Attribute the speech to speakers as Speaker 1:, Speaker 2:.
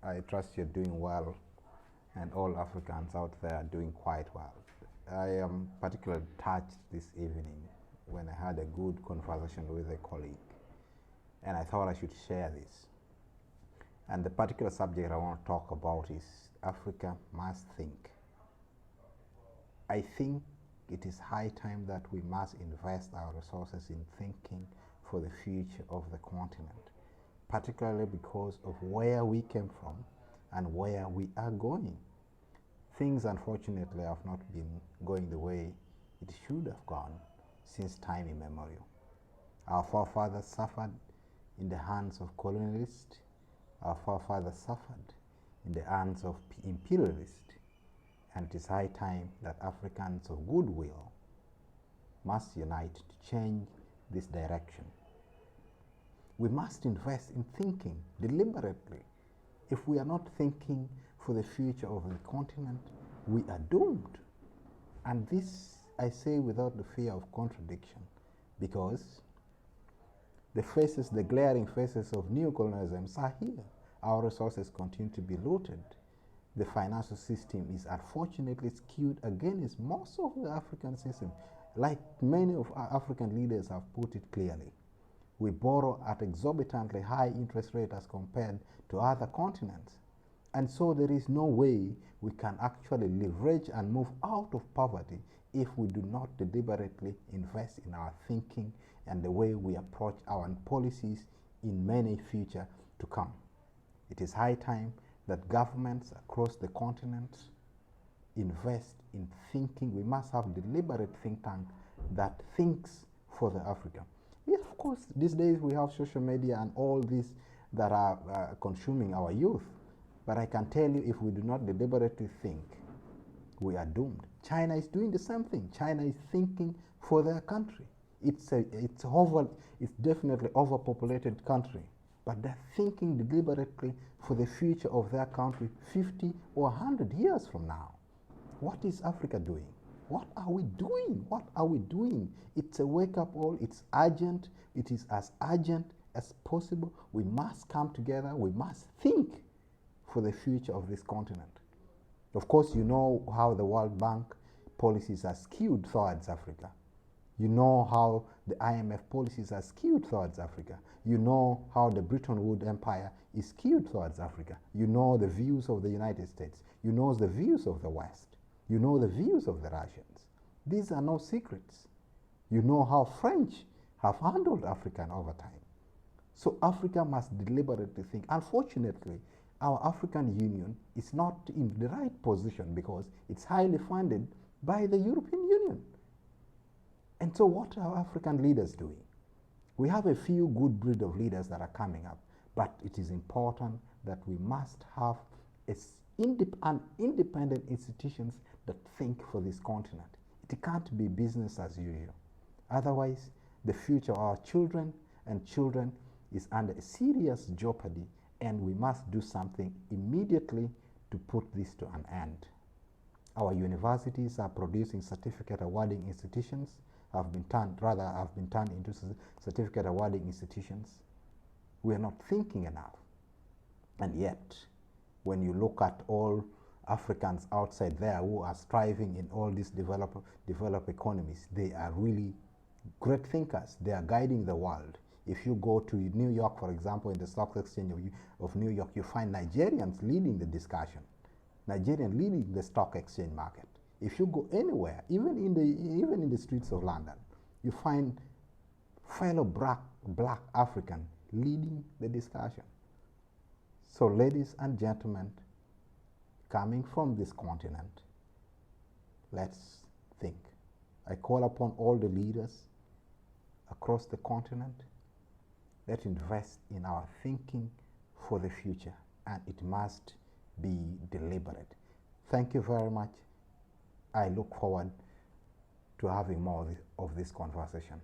Speaker 1: I trust you're doing well, and all Africans out there are doing quite well. I am particularly touched this evening when I had a good conversation with a colleague, and I thought I should share this. And the particular subject I want to talk about is Africa must think. I think it is high time that we must invest our resources in thinking for the future of the continent, particularly because of where we came from and where we are going. Things, unfortunately, have not been going the way it should have gone since time immemorial. Our forefathers suffered in the hands of colonialists. Our forefathers suffered in the hands of imperialists. And it is high time that Africans of goodwill must unite to change this direction. We must invest in thinking deliberately. If we are not thinking for the future of the continent, we are doomed. And this I say without the fear of contradiction, because the glaring faces of neocolonialism are here. Our resources continue to be looted. The financial system is unfortunately skewed against most of the African system, like many of our African leaders have put it clearly. We borrow at exorbitantly high interest rate as compared to other continents. And so there is no way we can actually leverage and move out of poverty if we do not deliberately invest in our thinking and the way we approach our policies in many future to come. It is high time that governments across the continent invest in thinking. We must have deliberate think tank that thinks for the Africa. Yes, of course, these days we have social media and all this that are consuming our youth. But I can tell you, if we do not deliberately think, we are doomed. China is doing the same thing. China is thinking for their country. It's definitely overpopulated country, but they're thinking deliberately for the future of their country 50 or 100 years from now. What is Africa doing? What are we doing? What are we doing? It's a wake-up call. It's urgent. It is as urgent as possible. We must come together. We must think for the future of this continent. Of course, you know how the World Bank policies are skewed towards Africa. You know how the IMF policies are skewed towards Africa. You know how the Bretton Woods Empire is skewed towards Africa. You know the views of the United States. You know the views of the West. You know the views of the Russians. These are no secrets. You know how French have handled Africa over time. So Africa must deliberately think. Unfortunately, our African Union is not in the right position because it's highly funded by the European Union. And so what are African leaders doing? We have a few good breed of leaders that are coming up, but it is important that we must have independent institutions that think for this continent. It can't be business as usual. Otherwise, the future of our children is under serious jeopardy, and we must do something immediately to put this to an end. Our universities are producing certificate awarding institutions, have been turned into certificate awarding institutions. We are not thinking enough. And yet, when you look at all Africans outside there who are striving in all these developed economies, they are really great thinkers. They are guiding the world. If you go to New York, for example, in the stock exchange of New York, you find Nigerians leading the discussion, Nigerians leading the stock exchange market. If you go anywhere, even in the streets of London, you find fellow black African leading the discussion. So, ladies and gentlemen, coming from this continent, let's think. I call upon all the leaders across the continent. Let's invest in our thinking for the future, and it must be deliberate. Thank you very much. I look forward to having more of this conversation.